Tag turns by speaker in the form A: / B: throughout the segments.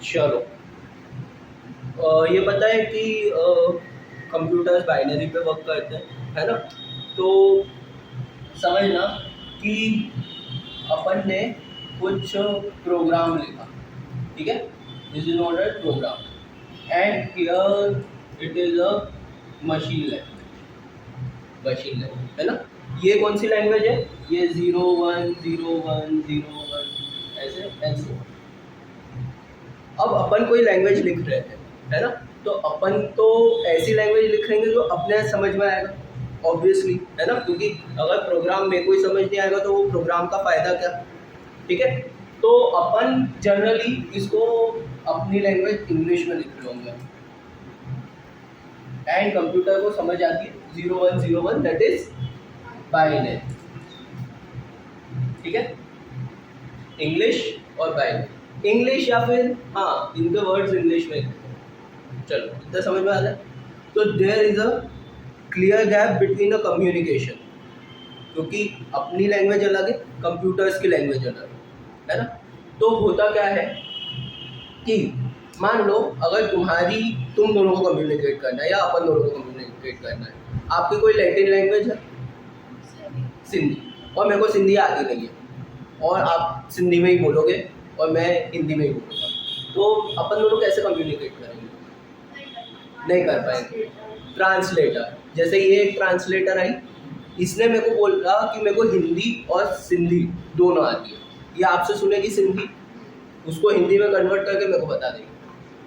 A: चलो, ये पता है कि कंप्यूटर्स बाइनरी पे वर्क करते हैं, है ना? तो समझना कि अपन ने कुछ प्रोग्राम लिखा, ठीक है? This is not a program and here it is a machine language, है ना? ये कौन सी लैंग्वेज है? ये 010101 ऐसे ऐसे। अब अपन कोई लैंग्वेज लिख रहे थे, है ना? तो अपन तो ऐसी लैंग्वेज लिखेंगे जो अपने समझ में आएगा, ऑब्वियसली, है ना? क्योंकि अगर प्रोग्राम में कोई समझ नहीं आएगा तो वो प्रोग्राम का फ़ायदा क्या? ठीक है? तो अपन जनरली इसको अपनी लैंग्वेज इंग्लिश में लिख रहे होंगे एंड कंप्यूटर को समझ आती है 0101, दैट इज बाइनरी, ठीक है? इंग्लिश और बाइनरी, इंग्लिश या फिर हाँ इनके वर्ड्स इंग्लिश में। चलो इतना समझ में आ जाए। तो there is a clear gap between a communication, क्योंकि अपनी लैंग्वेज अलग है, कंप्यूटर्स की लैंग्वेज अलग है ना? तो होता क्या है कि मान लो अगर तुम दोनों को कम्युनिकेट करना है या अपन दोनों को कम्युनिकेट करना है, आपकी कोई लैटिन लैंग्वेज है, सिंधी, और मेरे को सिंधी आती नहीं है और आप सिंधी में ही बोलोगे और मैं हिंदी में ही बोलूँगा, तो अपन दोनों कैसे कम्युनिकेट करेंगे? नहीं कर पाएंगे। ट्रांसलेटर, जैसे ये एक ट्रांसलेटर आई, इसने मेरे को बोला कि मेरे को हिंदी और सिंधी दोनों आती है, ये आपसे सुनेगी सिंधी, उसको हिंदी में कन्वर्ट करके मेरे को बता देगी,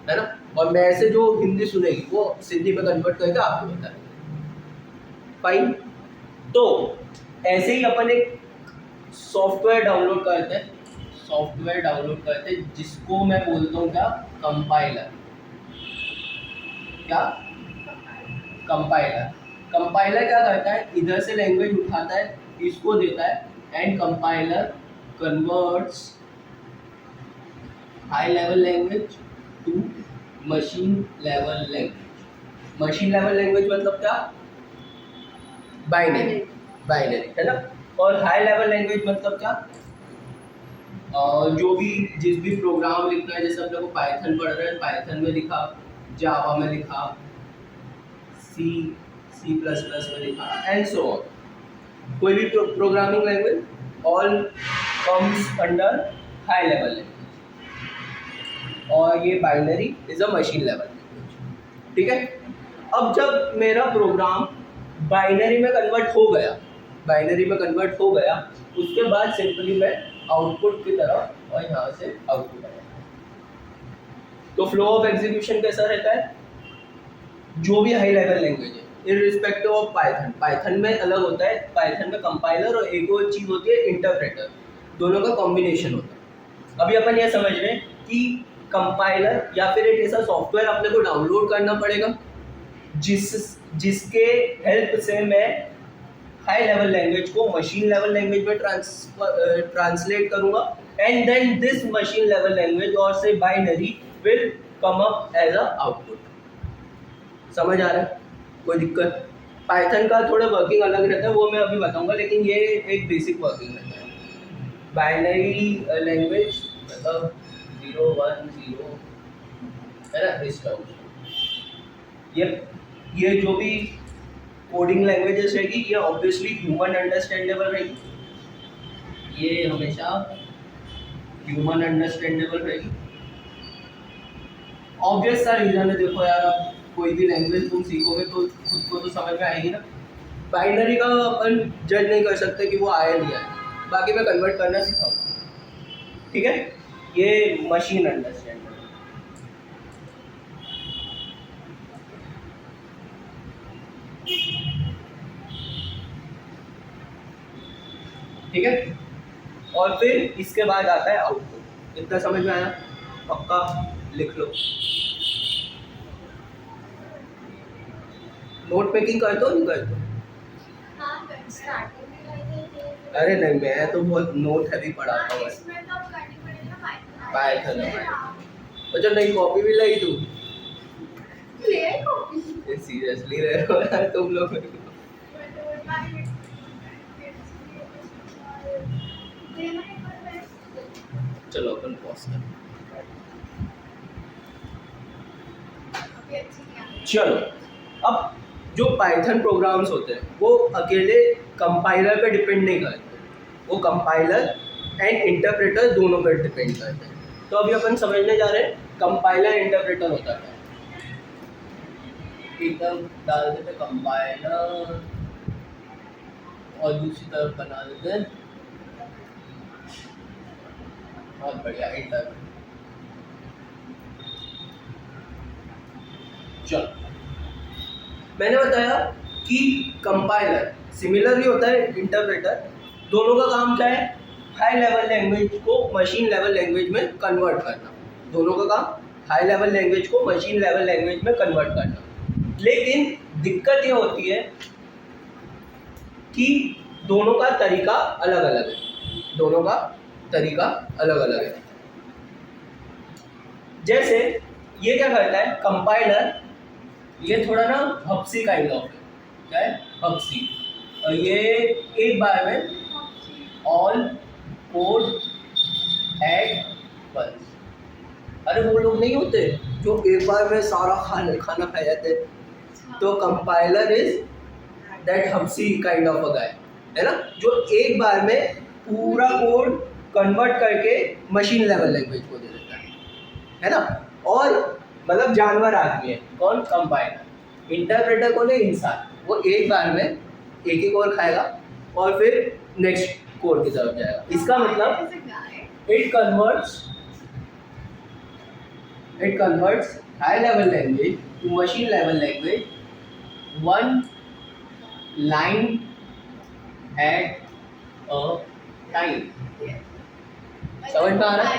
A: है ना? और मैं से जो हिंदी सुनेगी वो सिंधी में कन्वर्ट करके आपको बता देगी। फाइन। तो ऐसे ही अपन एक सॉफ्टवेयर डाउनलोड करते हैं जिसको मैं बोलता हूँ क्या? कंपाइलर। क्या? कंपाइलर। कंपाइलर क्या करता है? इधर से लैंग्वेज उठाता है, इसको देता है and compiler converts high level language to machine level language. Machine level language मतलब क्या? बाइनरी, है ना? और हाई लेवल लैंग्वेज मतलब क्या? जो भी जिस भी प्रोग्राम लिखना है, जैसे अपने को पाइथन पढ़ रहे हैं, पाइथन में लिखा, जावा में लिखा, सी++ में लिखा एंड सो ऑन, कोई भी programming language all comes under high level language, और ये binary is a machine level language, ठीक है? अब जब मेरा प्रोग्राम बाइनरी में कन्वर्ट हो गया, उसके बाद सिंपली मैं आउटपुट की तरफ और यहाँ से आउटपुट आया। तो फ्लो ऑफ एग्जीक्यूशन कैसा रहता है? जो भी हाई लेवल लैंग्वेज है इररिस्पेक्टिव ऑफ पाइथन में अलग होता है, पाइथन में कंपाइलर और एक और चीज़ होती है इंटरप्रेटर, दोनों का कॉम्बिनेशन होता है। अभी अपन ये समझ रहे हैं कि कंपाइलर या फिर एक ऐसा सॉफ्टवेयर अपने को डाउनलोड करना पड़ेगा जिसके हेल्प से मैं हाई लेवल लैंग्वेज को मशीन लेवल लैंग्वेज में ट्रांसलेट करूंगा and then this machine level language और से binary will come up as a output. समझ आ रहा है? कोई दिक्कत? पाइथन का थोड़ा वर्किंग अलग रहता है, वो मैं अभी बताऊंगा, लेकिन ये एक बेसिक वर्किंग रहता है। बाइनरी लैंग्वेज मतलब 0 1 0, है ना? इस टर्म ये जो भी कोडिंग लैंग्वेजेस रहेगी ये ऑब्वियसली ह्यूमन अंडरस्टैंडेबल रहेगी, ये हमेशा ह्यूमन अंडरस्टैंडेबल रहेगी। ऑब्वियस सा रीजन है, देखो यार, अब कोई भी लैंग्वेज तुम सीखोगे तो खुद को तो समझ में आएगी ना। बाइनरी का अपन जज नहीं कर सकते कि वो आया नहीं आया, बाकी मैं कन्वर्ट करना सिखाऊंगा, ठीक है? ये मशीन अंडरस्टैंडिंग, ठीक है? और फिर इसके बाद आता है आउटपुट। इतना समझ में आया? पक्का लिख लो। नोट मेकिंग करते हो नहीं करते? अरे नहीं, मैं तो बहुत नोट हैवी पढ़ाता हूँ पाइथन में। अच्छा, नहीं कॉपी भी लाई तू? सीरियसली रहे हो यार तुम लोग? चलो अपन पॉज कर। चलो, अब जो पाइथन प्रोग्राम्स होते हैं वो अकेले कंपाइलर पे डिपेंड नहीं करते, वो कंपाइलर एंड इंटरप्रेटर दोनों पर डिपेंड करते हैं। तो अभी अपन समझने जा रहे हैं कंपाइलर इंटरप्रेटर होता है। एकदम डाल देते कंपाइलर और दूसरी तरफ बना देते हैं, बहुत बढ़िया इंटरप्रेटर। चलो, मैंने बताया कि कंपाइलर सिमिलर ही होता है इंटरप्रेटर, दोनों का काम क्या है, हाई लेवल लैंग्वेज को मशीन लेवल लैंग्वेज में कन्वर्ट करना। दोनों का काम हाई लेवल लैंग्वेज को मशीन लेवल लैंग्वेज में कन्वर्ट करना। लेकिन दिक्कत ये होती है कि दोनों का तरीका अलग अलग है, दोनों का तरीका अलग अलग है। जैसे ये क्या करता है कंपाइलर, ये थोड़ा ना हब्सी काइंड ऑफ है, क्या है हब्सी, और ये एक बार में ऑल कोड एट वंस। अरे वो लोग नहीं होते जो एक बार में सारा खाना खा जाते हैं, तो कंपाइलर इज दैट हब्सी काइंड ऑफ अ गाय, है ना, जो एक बार में पूरा कोड कन्वर्ट करके मशीन लेवल लैंग्वेज को दे देता है ना। और मतलब जानवर आदमी है कौन, कंपाइलर। इंटरप्रेटर कौन है, इंसान, वो एक बार में एक ही कोड खाएगा और फिर नेक्स्ट कोड की तरफ जाएगा। इसका मतलब it converts high level language to machine level language one line at a time। समझ में आ रहा है?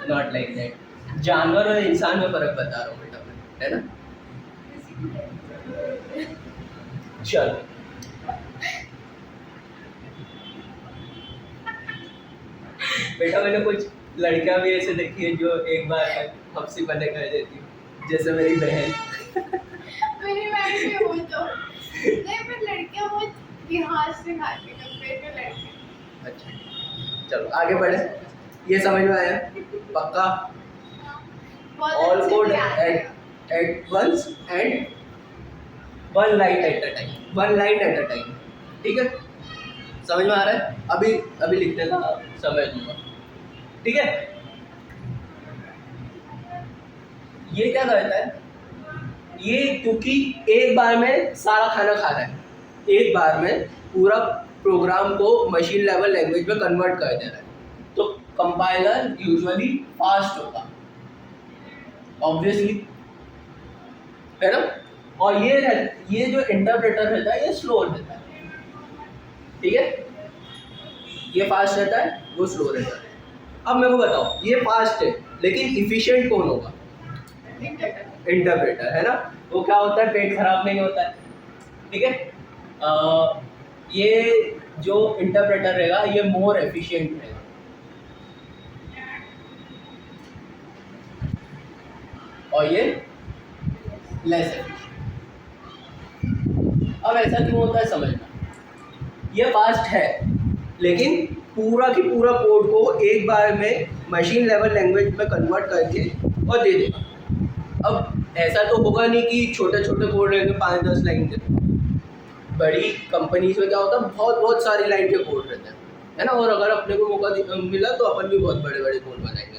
A: नॉट लाइक दैट, जानवर और इंसान में फर्क बता रहा हूँ बेटा मैं, है ना। चलो, बेटा मैंने कुछ लड़कियां भी ऐसे देखी है जो एक बार हफ्सी पन्ने कर देती, जैसे मेरी बहन।
B: मेरी बहन भी हो तो नहीं, पर लड़कियां बहुत लिहाज से खाती हैं कंपेयर टू लड़के।
A: अच्छा चलो आगे बढ़े, ये समझ में आया पक्का। All code at once and one line at a time, one line at a time, ठीक है, समझ में आ रहा है। अभी लिखने का समय दूंगा, ठीक है। ये क्या करता है, ये क्योंकि एक बार में सारा खाना खा रहा है, एक बार में पूरा प्रोग्राम को मशीन लेवल लैंग्वेज में कन्वर्ट कर दे रहा है, तो कंपाइलर यूजुअली फास्ट होगा ऑब्वियसली, है ना। और ये जो इंटरप्रेटर रहता है ये स्लो रहता है, ठीक है, ये फास्ट रहता है वो स्लो रहता है। अब मेरे को बताओ, ये फास्ट है लेकिन इफिशिएंट कौन होगा, इंटरप्रेटर, है ना। वो क्या होता है, पेट खराब नहीं होता है, ठीक है। ये जो इंटरप्रेटर रहेगा ये मोर एफिशिएंट रहेगा, और ये लेस एफिशिएंट। अब ऐसा क्यों होता है समझना, ये फास्ट है लेकिन पूरा की पूरा कोड को एक बार में मशीन लेवल लैंग्वेज में कन्वर्ट करके और दे देगा। अब ऐसा तो होगा नहीं कि छोटे छोटे कोड रहेंगे 5-10 लाइन के, बड़ी कंपनीज में क्या होता है बहुत बहुत सारी लाइन के कोड रहते हैं, है ना। और अगर अपने को मौका मिला तो अपन भी बहुत बड़े बड़े कोड बनाएंगे,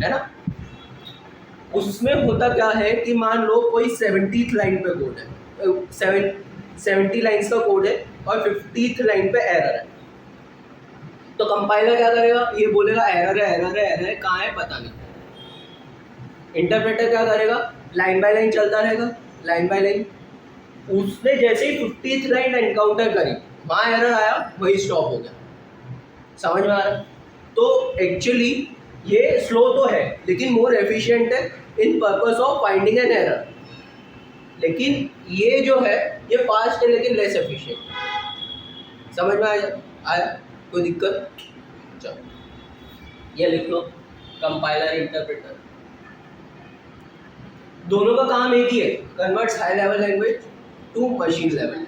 A: है ना। उसमें होता क्या है कि मान लो कोई 70th लाइन पे कोड है, 70 लाइन्स का कोड है और 50th लाइन पे एरर है, तो कंपाइलर क्या करेगा, ये बोलेगा एरर है एरर है एरर है, कहाँ है पता नहीं। इंटरप्रेटर क्या करेगा, लाइन बाय लाइन चलता रहेगा, लाइन बाय लाइन। उसने जैसे ही 50th लाइन एनकाउंटर करी, वहाँ एरर आया, वही स्टॉप हो गया, समझ में आ रहा है। तो एक्चुअली ये स्लो तो है लेकिन मोर एफिशिएंट है in purpose of finding an error, लेकिन ये जो है ये फास्ट है लेकिन लेस एफिशिएंट। समझ में आया कोई दिक्कत? चलो ये लिख लो, कंपाइलर इंटरप्रेटर दोनों का काम एक ही है, converts high level language to machine level language.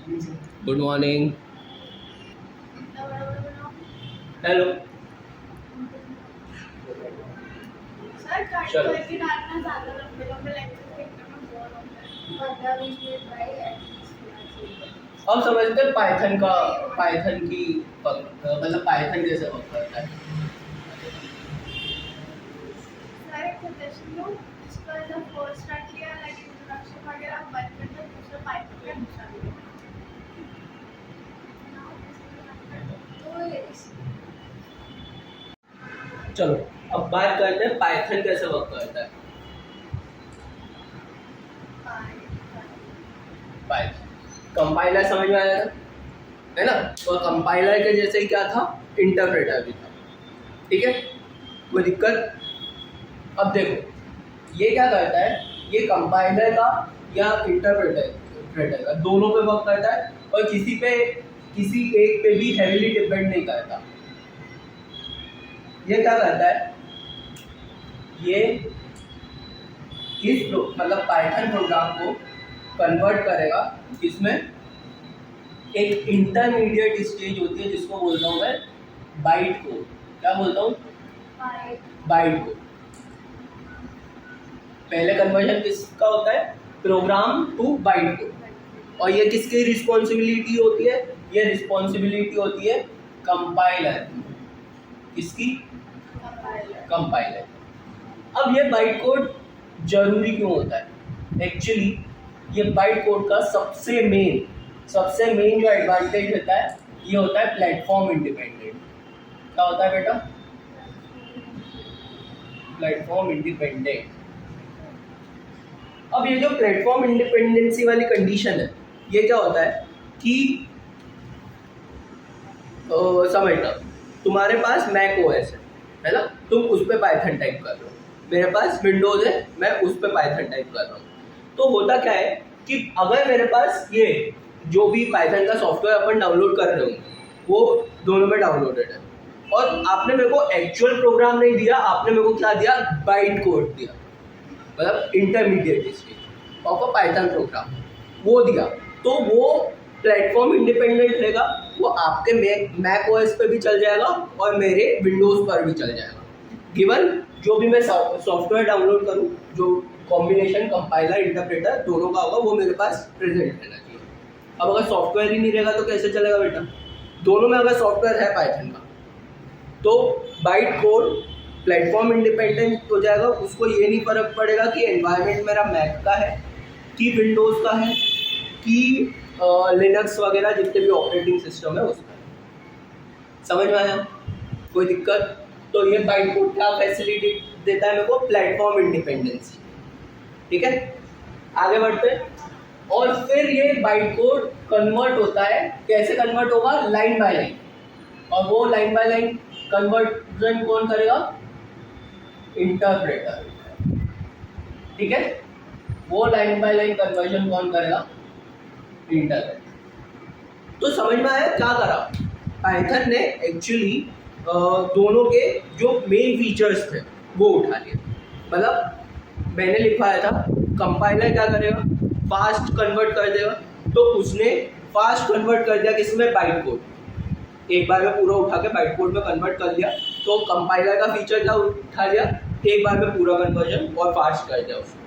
A: Good morning.
B: इतना बड़ा बड़ा बनाओ।
A: हेलो।
B: सर कट
A: चलो।
B: करके डालना, ज़्यादा लंबे लंबे लेक्चर देखने में बोर होता है। 15-20 मिनट भाई एटलीस्ट होना चाहिए।
A: अब समझते हैं पाइथन की मतलब पाइथन कैसे वर्क करता है।
B: सर एक सजेशन दूँ, इसका जब फर्स्ट स्टार्ट किया लाइक इंट्रोडक्शन वगैरह बंद कर दो, दूसरा पाइथन का दूसरा वीडियो। तो ये
A: चलो अब बात करते हैं पाइथन कैसे वर्क करता है। पाइथन कंपाइलर समझ में आया था, है ना। तो कंपाइलर के जैसे ही क्या था, इंटरप्रेटर भी था। ठीक है, कोई दिक्कत। अब देखो ये क्या करता है, ये कंपाइलर का या इंटरप्रेटर का दोनों पे वर्क करता है और किसी एक पे भी हेवीली डिपेंड नहीं करता। ये क्या करता है, ये मतलब पाइथन प्रोग्राम को कन्वर्ट करेगा, इसमें एक इंटरमीडिएट स्टेज होती है जिसको बोलता हूँ मैं बाइट कोड। क्या बोलता हूँ, बाइट कोड। पहले कन्वर्जन किसका होता है, प्रोग्राम टू बाइट कोड। और ये किसकी रिस्पॉन्सिबिलिटी होती है, ये रिस्पॉन्सिबिलिटी होती है कंपाइलर। किसकी, कंपाइलर। अब ये बाइट कोड जरूरी क्यों होता है, एक्चुअली ये बाइट कोड का सबसे मेन जो एडवांटेज होता है, ये होता है प्लेटफॉर्म इंडिपेंडेंट। क्या होता है बेटा, प्लेटफॉर्म इंडिपेंडेंट। अब ये जो प्लेटफॉर्म इंडिपेंडेंसी वाली कंडीशन है, ये क्या होता है कि समझना, तुम्हारे पास मैक ओएस है ना, तुम उस पर पाइथन टाइप कर रहे हो, मेरे पास विंडोज है, मैं उस पर पाइथन टाइप कर रहा हूँ। तो होता क्या है कि अगर मेरे पास ये जो भी पाइथन का सॉफ्टवेयर अपन डाउनलोड कर रहे हो वो दोनों में डाउनलोडेड है, और आपने मेरे को एक्चुअल प्रोग्राम नहीं दिया, आपने मेरे को क्या दिया, बाइट कोड दिया, मतलब intermediate stage of a Python programme वो दिया। तो वो प्लेटफॉर्म इंडिपेंडेंट रहेगा, वो आपके मैक ओएस पे भी चल जाएगा और मेरे विंडोज़ पर भी चल जाएगा। गिवन जो भी मैं सॉफ्टवेयर डाउनलोड करूँ, जो कॉम्बिनेशन कंपाइलर इंटरप्रेटर दोनों का होगा, वो मेरे पास प्रेजेंट रहना चाहिए। अब अगर सॉफ्टवेयर ही नहीं रहेगा तो कैसे चलेगा बेटा, दोनों में अगर सॉफ्टवेयर है पाइथन का तो बाइट कोड प्लेटफॉर्म इंडिपेंडेंट हो जाएगा। उसको ये नहीं फर्क पड़ेगा कि एनवायरनमेंट मेरा मैक का है कि विंडोज़ का है कि लिनक्स वगैरह जितने भी ऑपरेटिंग सिस्टम है उसका। समझ में आया, कोई दिक्कत। तो ये बाइट कोड क्या फैसिलिटी देता है मेरे को, प्लेटफॉर्म इंडिपेंडेंसी। ठीक है, आगे बढ़ते हैं। और फिर ये बाइट कोड कन्वर्ट होता है, कैसे कन्वर्ट होगा, लाइन बाय लाइन। और वो लाइन बाय लाइन कन्वर्जन कौन करेगा, इंटरप्रेटर। ठीक है, वो लाइन बाय लाइन कन्वर्जन कौन करेगा, इंटरप्रेटर। तो समझ में आया क्या करा पाइथन ने, एक्चुअली दोनों के जो मेन फीचर्स थे वो उठा लिए। मतलब मैंने लिखवाया था कंपाइलर क्या करेगा, फास्ट कन्वर्ट कर देगा, तो उसने फास्ट कन्वर्ट कर दिया किसमें, बाइट कोड। एक बार में पूरा उठा के बाइट कोड में कन्वर्ट कर दिया। तो कंपाइलर का फीचर क्या उठा लिया, एक बार में पूरा कन्वर्जन और फास्ट कर दिया उसको।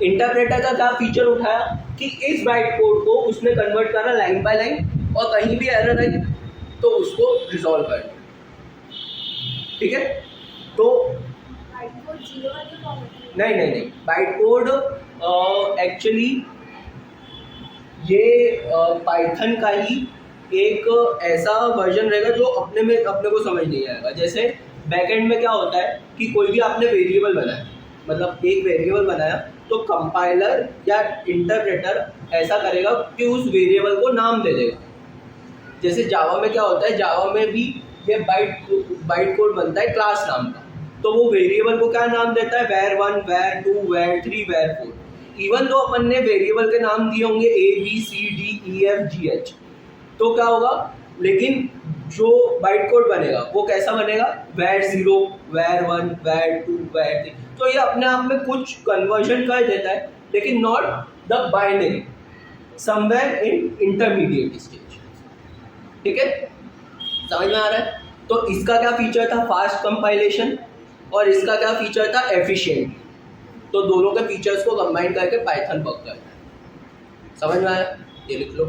A: इंटरप्रेटर का क्या फीचर उठाया कि इस बाइट कोड को उसने कन्वर्ट करा लाइन बाय लाइन, और कहीं भी एरर आई तो उसको रिजॉल्व कर दिया। ठीक है, तो नहीं, बाइट कोड एक्चुअली ये पाइथन का ही एक ऐसा वर्जन रहेगा जो अपने को समझ नहीं आएगा। जैसे बैकएंड में क्या होता है कि कोई भी आपने वेरिएबल बनाया, मतलब एक वेरिएबल बनाया, तो कंपाइलर या इंटरप्रेटर ऐसा करेगा कि उस वेरिएबल को नाम दे देगा। जैसे जावा में क्या होता है, जावा में भी ये बाइट कोड बनता है क्लास नाम का, तो वो वेरिएबल को क्या नाम देता है, var1 var2 var3 var4। Even तो अपन ने वेरिएबल के नाम दिए होंगे ABCDEFGH, तो क्या होगा, लेकिन जो बाइट कोड बनेगा वो कैसा बनेगा, var0 var1 var2 var3। तो ये अपने आप में कुछ कन्वर्जन कर देता है, लेकिन not the binary. Somewhere in intermediate stage. ठीक है, समझ में आ रहा है? तो इसका क्या फीचर था, फास्ट कंपाइलेशन, और इसका क्या फीचर था, एफिशिएंट। तो दोनों के फीचर्स को कंबाइन करके पाइथन वर्क करता है। समझ में आया? ये लिख लो।